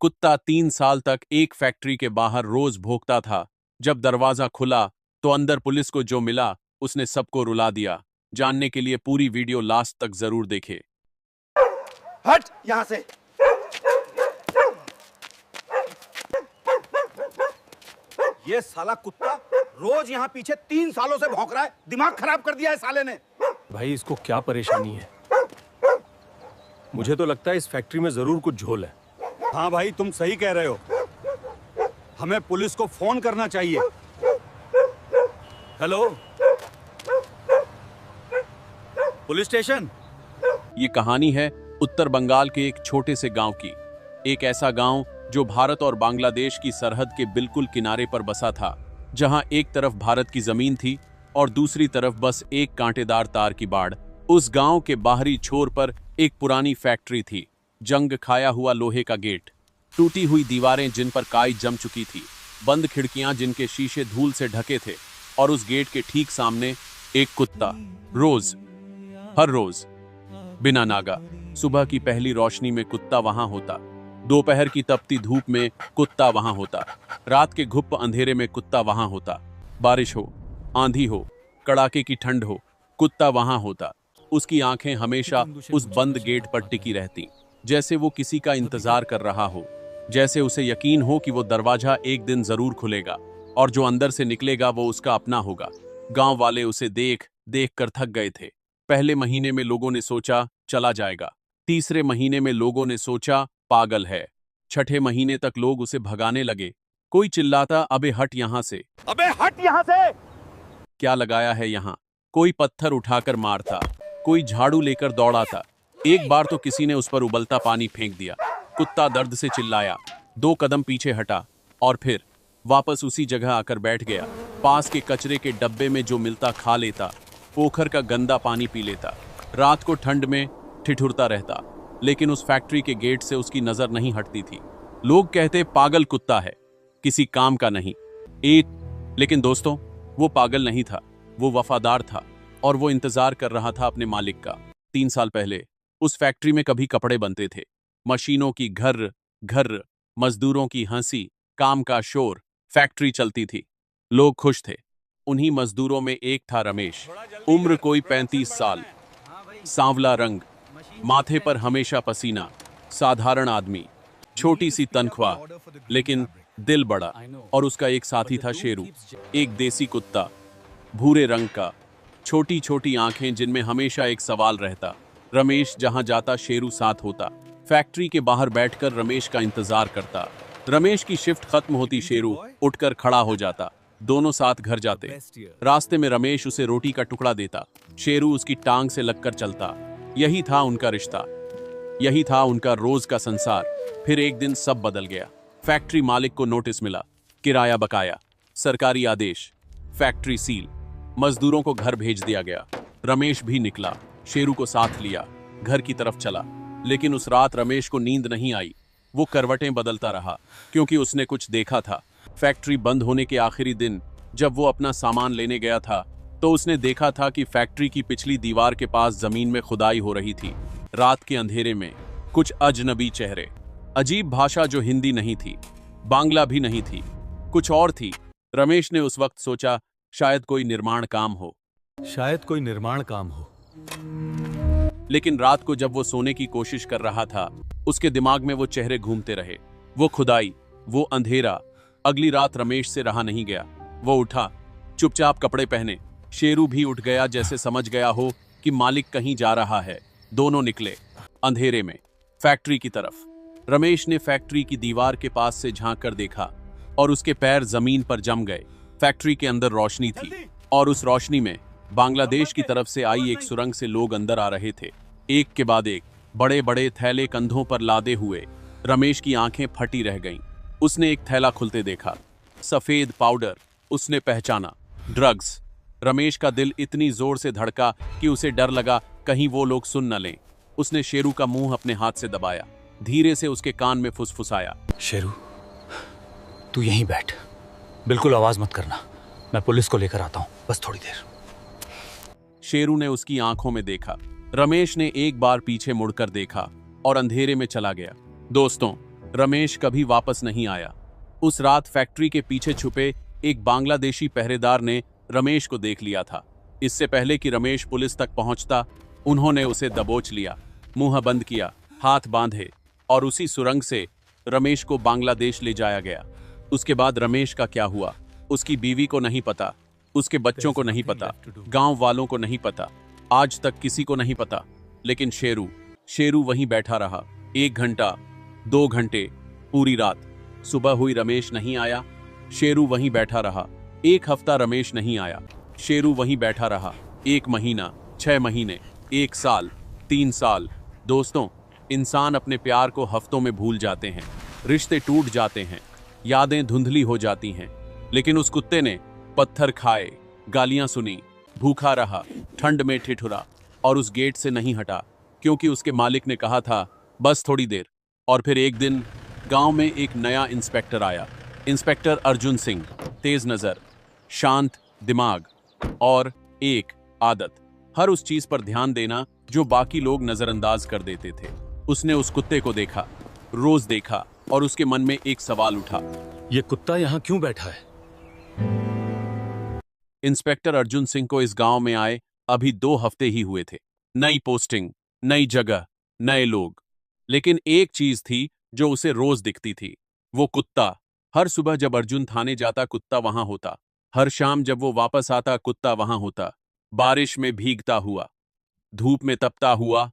कुत्ता 3 साल तक एक फैक्ट्री के बाहर रोज भौंकता था। जब दरवाजा खुला तो अंदर पुलिस को जो मिला उसने सबको रुला दिया। जानने के लिए पूरी वीडियो लास्ट तक जरूर देखे। हट यहां से। ये साला कुत्ता रोज यहाँ पीछे 3 सालों से भौंक रहा है। दिमाग खराब कर दिया है साले ने। भाई इसको क्या परेशानी है? मुझे तो लगता है इस फैक्ट्री में जरूर कुछ झोल है। हाँ भाई तुम सही कह रहे हो। हमें पुलिस को फोन करना चाहिए। Hello police station. ये कहानी है उत्तर बंगाल के एक छोटे से गांव की। एक ऐसा गांव जो भारत और बांग्लादेश की सरहद के बिल्कुल किनारे पर बसा था, जहां एक तरफ भारत की जमीन थी और दूसरी तरफ बस एक कांटेदार तार की बाड़। उस गांव के बाहरी छोर पर एक पुरानी फैक्ट्री थी। जंग खाया हुआ लोहे का गेट, टूटी हुई दीवारें जिन पर काई जम चुकी थी, बंद खिड़कियां जिनके शीशे धूल से ढके थे, और उस गेट के ठीक सामने एक कुत्ता। हर रोज बिना नागा सुबह की पहली रोशनी में कुत्ता वहां होता, दोपहर की तपती धूप में कुत्ता वहां होता, रात के घुप अंधेरे में कुत्ता वहां होता, बारिश हो, आंधी हो, कड़ाके की ठंड हो, कुत्ता वहां होता। उसकी आंखें हमेशा उस बंद गेट पर टिकी रहती, जैसे वो किसी का इंतजार कर रहा हो, जैसे उसे यकीन हो कि वो दरवाजा एक दिन जरूर खुलेगा और जो अंदर से निकलेगा वो उसका अपना होगा। गांव वाले उसे देख देख कर थक गए थे। पहले महीने में लोगों ने सोचा चला जाएगा, तीसरे महीने में लोगों ने सोचा पागल है, छठे महीने तक लोग उसे भगाने लगे। कोई चिल्लाता अबे हट यहां से, अबे हट यहां से। क्या लगाया है यहां। कोई पत्थर उठाकर मारता, कोई झाड़ू लेकर दौड़ा था। एक बार तो किसी ने उस पर उबलता पानी फेंक दिया। कुत्ता दर्द से चिल्लाया, 2 कदम पीछे हटा और फिर वापस उसी जगह आकर बैठ गया। पास के कचरे के डब्बे में जो मिलता खा लेता, पोखर का गंदा पानी पी लेता, रात को ठंड में ठिठुरता रहता, लेकिन उस फैक्ट्री के गेट से उसकी नजर नहीं हटती थी। लोग कहते पागल कुत्ता है, किसी काम का नहीं। लेकिन दोस्तों, वो पागल नहीं था, वो वफादार था और वो इंतजार कर रहा था अपने मालिक का। 3 साल पहले उस फैक्ट्री में कभी कपड़े बनते थे, मशीनों की घर घर, मजदूरों की हंसी, काम का शोर, फैक्ट्री चलती थी, लोग खुश थे। उन्हीं मजदूरों में एक था रमेश। उम्र कोई 35 साल, सांवला रंग, माथे पर हमेशा पसीना, साधारण आदमी, छोटी सी तनख्वाह, लेकिन दिल बड़ा। और उसका एक साथी था शेरू, एक देसी कुत्ता, भूरे रंग का, छोटी छोटी आंखें जिनमें हमेशा एक सवाल रहता। रमेश जहां जाता शेरू साथ होता। फैक्ट्री के बाहर बैठकर रमेश का इंतजार करता। रमेश की शिफ्ट खत्म होती शेरू उठकर खड़ा हो जाता, दोनों साथ घर जाते। रास्ते में रमेश उसे रोटी का टुकड़ा देता, शेरू उसकी टांग से लगकर चलता। यही था उनका रिश्ता, यही था उनका रोज का संसार। फिर एक दिन सब बदल गया। फैक्ट्री मालिक को नोटिस मिला, किराया बकाया, सरकारी आदेश, फैक्ट्री सील, मजदूरों को घर भेज दिया गया। रमेश भी निकला, शेरू को साथ लिया, घर की तरफ चला। लेकिन उस रात रमेश को नींद नहीं आई। वो करवटें बदलता रहा, क्योंकि उसने कुछ देखा था। फैक्ट्री बंद होने के आखिरी दिन जब वो अपना सामान लेने गया था, तो उसने देखा था कि फैक्ट्री की पिछली दीवार के पास जमीन में खुदाई हो रही थी। रात के अंधेरे में कुछ अजनबी चेहरे, अजीब भाषा जो हिंदी नहीं थी, बांग्ला भी नहीं थी, कुछ और थी। रमेश ने उस वक्त सोचा शायद कोई निर्माण काम हो, शायद कोई निर्माण काम हो। लेकिन रात को जब वो सोने की कोशिश कर रहा था, उसके दिमाग में वो चेहरे घूमते रहे। वो खुदाई, वो अंधेरा। अगली रात रमेश से रहा नहीं गया। वो उठा, चुपचाप कपड़े पहने। शेरू भी उठ गया, जैसे समझ गया हो कि मालिक कहीं जा रहा है। दोनों निकले अंधेरे में फैक्ट्री की तरफ। रमेश ने फैक्ट्री की दीवार के पास से झांक कर देखा और उसके पैर जमीन पर जम गए। फैक्ट्री के अंदर रोशनी थी और उस रोशनी में बांग्लादेश की तरफ से आई एक सुरंग से लोग अंदर आ रहे थे, एक के बाद एक, बड़े बड़े थैले कंधों पर लादे हुए। रमेश की आंखें फटी रह गईं। उसने एक थैला खुलते देखा, सफेद पाउडर। उसने पहचाना, ड्रग्स। रमेश का दिल इतनी जोर से धड़का कि उसे डर लगा कहीं वो लोग सुन न लें। उसने शेरू का मुंह अपने हाथ से दबाया, धीरे से उसके कान में फुसफुसाया, शेरू, तू यहीं बैठ, बिल्कुल आवाज मत करना, मैं पुलिस को लेकर आता हूं, बस थोड़ी देर। शेरू ने उसकी आंखों में देखा। रमेश ने एक बार पीछे मुड़कर देखा और अंधेरे में चला गया। दोस्तों, रमेश कभी वापस नहीं आया। उस रात फैक्ट्री के पीछे छुपे एक बांग्लादेशी पहरेदार ने रमेश को देख लिया था। इससे पहले कि रमेश पुलिस तक पहुंचता, उन्होंने उसे दबोच लिया, मुंह बंद किया, हाथ बांधे और उसी सुरंग से रमेश को बांग्लादेश ले जाया गया। उसके बाद रमेश का क्या हुआ, उसकी बीवी को नहीं पता, उसके बच्चों को नहीं पता, गांव वालों को नहीं पता, आज तक किसी को नहीं पता। लेकिन शेरू वहीं बैठा रहा। 1 घंटा, 2 घंटे, पूरी रात। सुबह हुई, रमेश नहीं आया। शेरू वहीं बैठा रहा। 1 हफ्ता, रमेश नहीं आया। शेरू वहीं बैठा रहा। 1 महीना, 6 महीने, 1 साल, 3 साल। दोस्तों, इंसान अपने प्यार को हफ्तों में भूल जाते हैं, रिश्ते टूट जाते हैं, यादें धुंधली हो जाती हैं। लेकिन उस कुत्ते ने पत्थर खाए, गालियां सुनी, भूखा रहा, ठंड में ठिठुरा और उस गेट से नहीं हटा, क्योंकि उसके मालिक ने कहा था बस थोड़ी देर। और फिर एक दिन गांव में एक नया इंस्पेक्टर आया। इंस्पेक्टर अर्जुन सिंह। तेज नजर, शांत दिमाग और एक आदत, हर उस चीज पर ध्यान देना जो बाकी लोग नजरअंदाज कर देते थे। उसने उस कुत्ते को देखा, रोज देखा, और उसके मन में एक सवाल उठा, ये कुत्ता यहाँ क्यों बैठा है? इंस्पेक्टर अर्जुन सिंह को इस गांव में आए अभी 2 हफ्ते ही हुए थे। नई पोस्टिंग, नई जगह, नए लोग। लेकिन एक चीज थी जो उसे रोज दिखती थी, वो कुत्ता। हर सुबह जब अर्जुन थाने जाता, कुत्ता वहां होता। हर शाम जब वो वापस आता, कुत्ता वहां होता। बारिश में भीगता हुआ, धूप में तपता हुआ,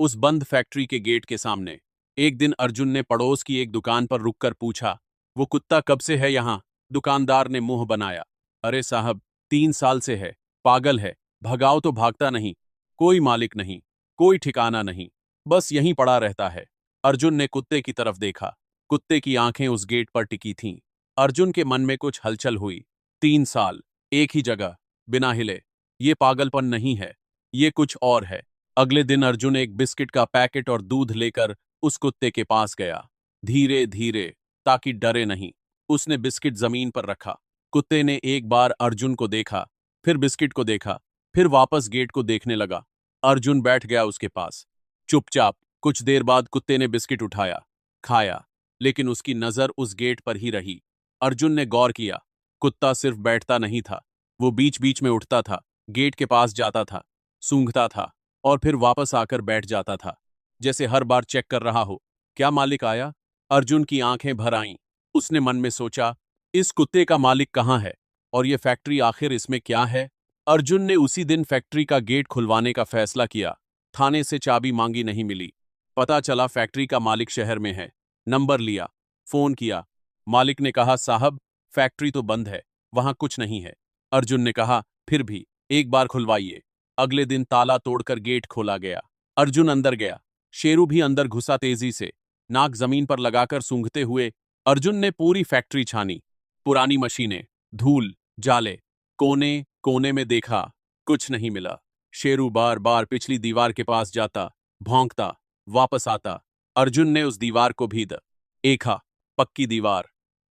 उस बंद फैक्ट्री के गेट के सामने। एक दिन अर्जुन ने पड़ोस की एक दुकान पर रुककर पूछा, वो कुत्ता कब से है यहाँ? दुकानदार ने मुंह बनाया, अरे साहब, 3 साल से है, पागल है, भगाओ तो भागता नहीं, कोई मालिक नहीं, कोई ठिकाना नहीं, बस यहीं पड़ा रहता है। अर्जुन ने कुत्ते की तरफ देखा। कुत्ते की आंखें उस गेट पर टिकी थीं। अर्जुन के मन में कुछ हलचल हुई। 3 साल, एक ही जगह, बिना हिले, ये पागलपन नहीं है, ये कुछ और है। अगले दिन अर्जुन एक बिस्किट का पैकेट और दूध लेकर उस कुत्ते के पास गया। धीरे धीरे, ताकि डरे नहीं, उसने बिस्किट जमीन पर रखा। कुत्ते ने एक बार अर्जुन को देखा, फिर बिस्किट को देखा, फिर वापस गेट को देखने लगा। अर्जुन बैठ गया उसके पास, चुपचाप। कुछ देर बाद कुत्ते ने बिस्किट उठाया, खाया, लेकिन उसकी नजर उस गेट पर ही रही। अर्जुन ने गौर किया, कुत्ता सिर्फ बैठता नहीं था, वो बीच बीच में उठता था, गेट के पास जाता था, सूंघता था और फिर वापस आकर बैठ जाता था, जैसे हर बार चेक कर रहा हो, क्या मालिक आया? अर्जुन की आंखें भर आईं। उसने मन में सोचा, इस कुत्ते का मालिक कहाँ है और ये फैक्ट्री आखिर इसमें क्या है? अर्जुन ने उसी दिन फैक्ट्री का गेट खुलवाने का फैसला किया। थाने से चाबी मांगी, नहीं मिली। पता चला फैक्ट्री का मालिक शहर में है। नंबर लिया, फोन किया। मालिक ने कहा, साहब, फैक्ट्री तो बंद है, वहां कुछ नहीं है। अर्जुन ने कहा, फिर भी एक बार खुलवाइए। अगले दिन ताला तोड़कर गेट खोला गया। अर्जुन अंदर गया। शेरू भी अंदर घुसा, तेजी से, नाक जमीन पर लगाकर सूंघते हुए। अर्जुन ने पूरी फैक्ट्री छानी, पुरानी मशीनें, धूल, जाले, कोने कोने में देखा, कुछ नहीं मिला। शेरू बार बार पिछली दीवार के पास जाता, भौंकता, वापस आता। अर्जुन ने उस दीवार को भी देखा, पक्की दीवार,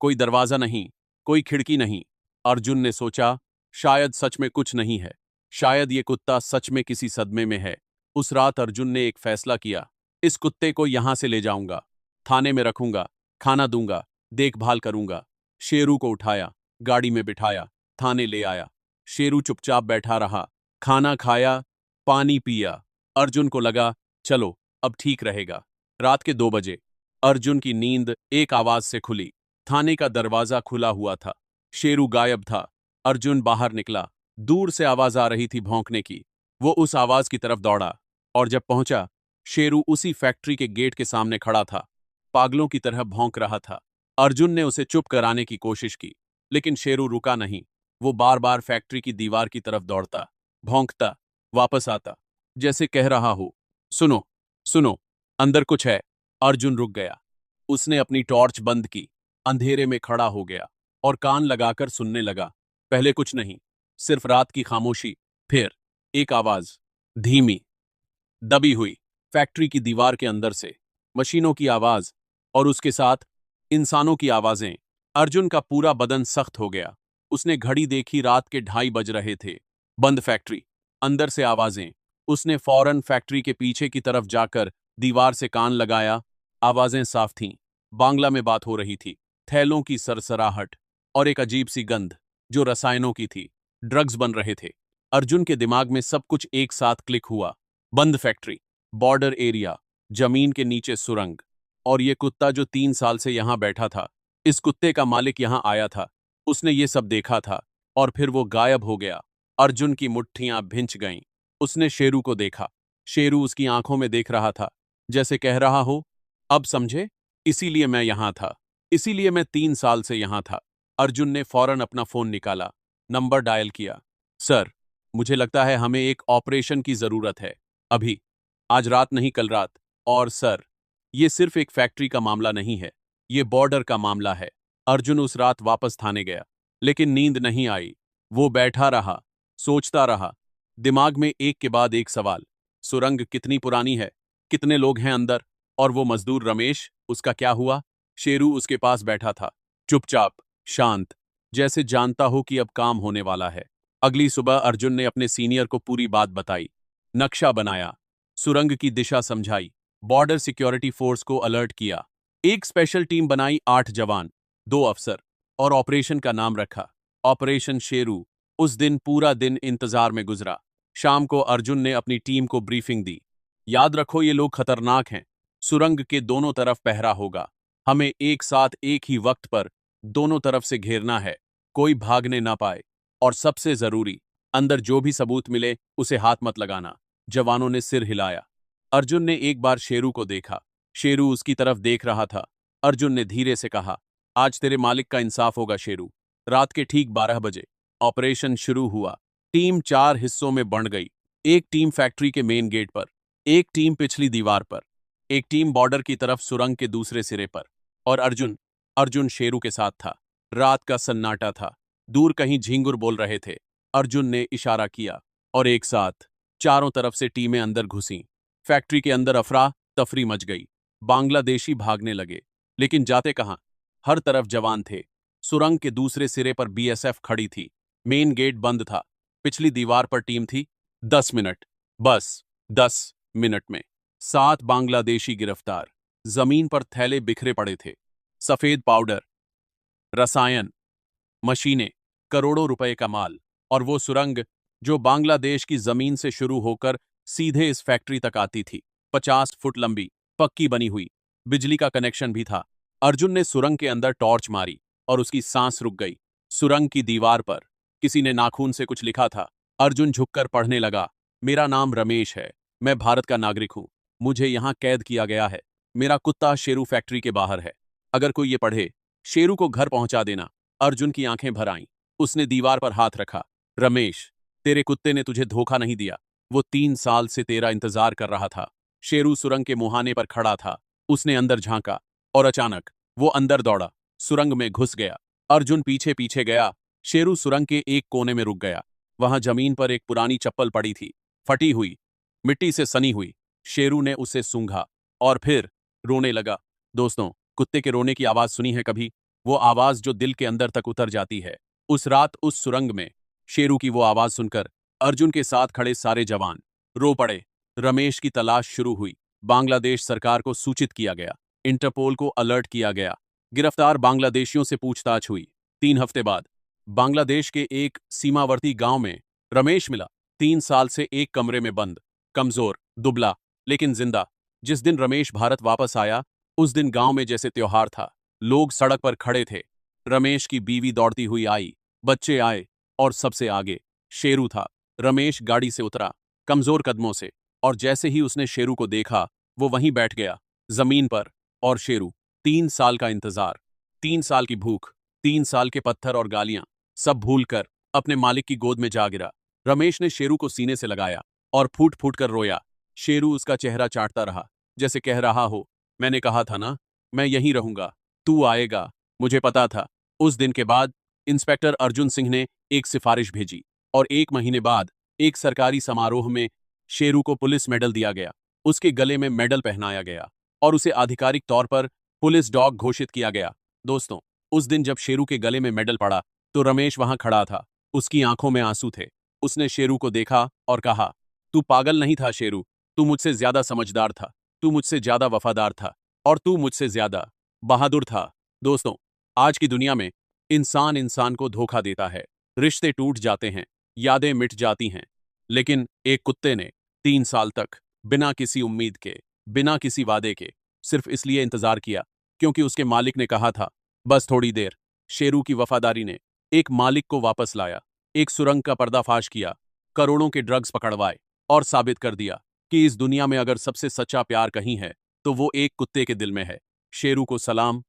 कोई दरवाजा नहीं, कोई खिड़की नहीं। अर्जुन ने सोचा, शायद सच में कुछ नहीं है, शायद ये कुत्ता सच में किसी सदमे में है। उस रात अर्जुन ने एक फैसला किया, इस कुत्ते को यहां से ले जाऊंगा, थाने में रखूंगा, खाना दूंगा, देखभाल करूंगा। शेरू को उठाया, गाड़ी में बिठाया, थाने ले आया। शेरू चुपचाप बैठा रहा, खाना खाया, पानी पिया। अर्जुन को लगा, चलो अब ठीक रहेगा। रात के 2 बजे अर्जुन की नींद एक आवाज से खुली। थाने का दरवाजा खुला हुआ था, शेरू गायब था। अर्जुन बाहर निकला, दूर से आवाज आ रही थी भौंकने की। वो उस आवाज की तरफ दौड़ा और जब पहुंचा, शेरू उसी फैक्ट्री के गेट के सामने खड़ा था, पागलों की तरह भौंक रहा था। अर्जुन ने उसे चुप कराने की कोशिश की, लेकिन शेरू रुका नहीं। वो बार बार फैक्ट्री की दीवार की तरफ दौड़ता, भौंकता, वापस आता, जैसे कह रहा हो, सुनो, सुनो, अंदर कुछ है। अर्जुन रुक गया। उसने अपनी टॉर्च बंद की, अंधेरे में खड़ा हो गया और कान लगाकर सुनने लगा। पहले कुछ नहीं, सिर्फ रात की खामोशी। फिर एक आवाज, धीमी, दबी हुई, फैक्ट्री की दीवार के अंदर से, मशीनों की आवाज और उसके साथ इंसानों की आवाजें। अर्जुन का पूरा बदन सख्त हो गया। उसने घड़ी देखी, रात के 2:30 बज रहे थे। बंद फैक्ट्री, अंदर से आवाजें। उसने फौरन फैक्ट्री के पीछे की तरफ जाकर दीवार से कान लगाया। आवाजें साफ थीं। बांग्ला में बात हो रही थी। थैलों की सरसराहट और एक अजीब सी गंध जो रसायनों की थी। ड्रग्स बन रहे थे। अर्जुन के दिमाग में सब कुछ एक साथ क्लिक हुआ। बंद फैक्ट्री, बॉर्डर एरिया, जमीन के नीचे सुरंग, और ये कुत्ता जो 3 साल से यहां बैठा था। इस कुत्ते का मालिक यहां आया था। उसने ये सब देखा था और फिर वो गायब हो गया। अर्जुन की मुट्ठियां भिंच गईं। उसने शेरू को देखा। शेरू उसकी आंखों में देख रहा था, जैसे कह रहा हो, अब समझे, इसीलिए मैं यहां था, इसीलिए मैं 3 साल से यहां था। अर्जुन ने फौरन अपना फोन निकाला, नंबर डायल किया। सर, मुझे लगता है हमें एक ऑपरेशन की जरूरत है, अभी, आज रात नहीं कल रात। और सर, ये सिर्फ एक फैक्ट्री का मामला नहीं है, ये बॉर्डर का मामला है। अर्जुन उस रात वापस थाने गया, लेकिन नींद नहीं आई। वो बैठा रहा, सोचता रहा, दिमाग में एक के बाद एक सवाल। सुरंग कितनी पुरानी है, कितने लोग हैं अंदर, और वो मजदूर रमेश, उसका क्या हुआ? शेरू उसके पास बैठा था, चुपचाप, शांत, जैसे जानता हो कि अब काम होने वाला है। अगली सुबह अर्जुन ने अपने सीनियर को पूरी बात बताई। नक्शा बनाया, सुरंग की दिशा समझाई, बॉर्डर सिक्योरिटी फोर्स को अलर्ट किया। एक स्पेशल टीम बनाई, 8 जवान, 2 अफसर, और ऑपरेशन का नाम रखा, ऑपरेशन शेरू। उस दिन पूरा दिन इंतजार में गुजरा। शाम को अर्जुन ने अपनी टीम को ब्रीफिंग दी। याद रखो, ये लोग खतरनाक हैं। सुरंग के दोनों तरफ पहरा होगा। हमें एक साथ एक ही वक्त पर दोनों तरफ से घेरना है, कोई भागने ना पाए। और सबसे जरूरी, अंदर जो भी सबूत मिले उसे हाथ मत लगाना। जवानों ने सिर हिलाया। अर्जुन ने एक बार शेरू को देखा। शेरू उसकी तरफ देख रहा था। अर्जुन ने धीरे से कहा, आज तेरे मालिक का इंसाफ होगा शेरू। रात के ठीक 12 बजे ऑपरेशन शुरू हुआ। टीम 4 हिस्सों में बंट गई। एक टीम फैक्ट्री के मेन गेट पर, एक टीम पिछली दीवार पर, एक टीम बॉर्डर की तरफ सुरंग के दूसरे सिरे पर। और अर्जुन, अर्जुन शेरू के साथ था। रात का सन्नाटा था। दूर कहीं झींगुर बोल रहे थे। अर्जुन ने इशारा किया और एक साथ चारों तरफ से टीमें अंदर घुसीं। फैक्ट्री के अंदर अफरा तफरी मच गई। बांग्लादेशी भागने लगे, लेकिन जाते कहां? हर तरफ जवान थे। सुरंग के दूसरे सिरे पर बीएसएफ खड़ी थी। मेन गेट बंद था। पिछली दीवार पर टीम थी। 10 मिनट, बस 10 मिनट में 7 बांग्लादेशी गिरफ्तार। जमीन पर थैले बिखरे पड़े थे। सफेद पाउडर, रसायन, मशीनें, करोड़ों रुपए का माल। और वो सुरंग जो बांग्लादेश की जमीन से शुरू होकर सीधे इस फैक्ट्री तक आती थी, 50 फुट लंबी, पक्की बनी हुई। बिजली का कनेक्शन भी था। अर्जुन ने सुरंग के अंदर टॉर्च मारी और उसकी सांस रुक गई। सुरंग की दीवार पर किसी ने नाखून से कुछ लिखा था। अर्जुन झुककर पढ़ने लगा, मेरा नाम रमेश है, मैं भारत का नागरिक हूं, मुझे यहां कैद किया गया है, मेरा कुत्ता शेरू फैक्ट्री के बाहर है, अगर कोई ये पढ़े, शेरू को घर पहुंचा देना। अर्जुन की आंखें भर आईं। उसने दीवार पर हाथ रखा। रमेश, तेरे कुत्ते ने तुझे धोखा नहीं दिया, वो 3 साल से तेरा इंतजार कर रहा था। शेरू सुरंग के मुहाने पर खड़ा था। उसने अंदर झांका और अचानक वो अंदर दौड़ा, सुरंग में घुस गया। अर्जुन पीछे पीछे गया। शेरू सुरंग के एक कोने में रुक गया। वहां जमीन पर एक पुरानी चप्पल पड़ी थी, फटी हुई, मिट्टी से सनी हुई। शेरू ने उसे सूंघा और फिर रोने लगा। दोस्तों, कुत्ते के रोने की आवाज सुनी है कभी? वो आवाज जो दिल के अंदर तक उतर जाती है। उस रात उस सुरंग में शेरू की वो आवाज सुनकर अर्जुन के साथ खड़े सारे जवान रो पड़े। रमेश की तलाश शुरू हुई। बांग्लादेश सरकार को सूचित किया गया। इंटरपोल को अलर्ट किया गया। गिरफ्तार बांग्लादेशियों से पूछताछ हुई। 3 हफ्ते बाद बांग्लादेश के एक सीमावर्ती गांव में रमेश मिला। 3 साल से एक कमरे में बंद, कमजोर, दुबला, लेकिन जिंदा। जिस दिन रमेश भारत वापस आया, उस दिन गांव में जैसे त्योहार था। लोग सड़क पर खड़े थे। रमेश की बीवी दौड़ती हुई आई, बच्चे आए, और सबसे आगे शेरू था। रमेश गाड़ी से उतरा, कमजोर कदमों से, और जैसे ही उसने शेरू को देखा, वो वहीं बैठ गया, जमीन पर। और शेरू, 3 साल का इंतजार, 3 साल की भूख, 3 साल के पत्थर और गालियां, सब भूलकर अपने मालिक की गोद में जा गिरा। रमेश ने शेरू को सीने से लगाया और फूट फूट कर रोया। शेरू उसका चेहरा चाटता रहा, जैसे कह रहा हो, मैंने कहा था ना, मैं यहीं रहूंगा, तू आएगा, मुझे पता था। उस दिन के बाद इंस्पेक्टर अर्जुन सिंह ने एक सिफारिश भेजी, और 1 महीने बाद एक सरकारी समारोह में शेरू को पुलिस मेडल दिया गया। उसके गले में मेडल पहनाया गया और उसे आधिकारिक तौर पर पुलिस डॉग घोषित किया गया। दोस्तों, उस दिन जब शेरू के गले में मेडल पड़ा, तो रमेश वहां खड़ा था। उसकी आंखों में आंसू थे। उसने शेरू को देखा और कहा, तू पागल नहीं था शेरू, तू मुझसे ज्यादा समझदार था, तू मुझसे ज्यादा वफादार था। और तू मुझसे ज्यादा बहादुर था। दोस्तों, आज की दुनिया में इंसान इंसान को धोखा देता है, रिश्ते टूट जाते हैं, यादें मिट जाती हैं, लेकिन एक कुत्ते ने 3 साल तक बिना किसी उम्मीद के, बिना किसी वादे के, सिर्फ इसलिए इंतजार किया क्योंकि उसके मालिक ने कहा था, बस थोड़ी देर। शेरू की वफादारी ने एक मालिक को वापस लाया, एक सुरंग का पर्दाफाश किया, करोड़ों के ड्रग्स पकड़वाए और साबित कर दिया कि इस दुनिया में अगर सबसे सच्चा प्यार कहीं है तो वो एक कुत्ते के दिल में है। शेरू को सलाम,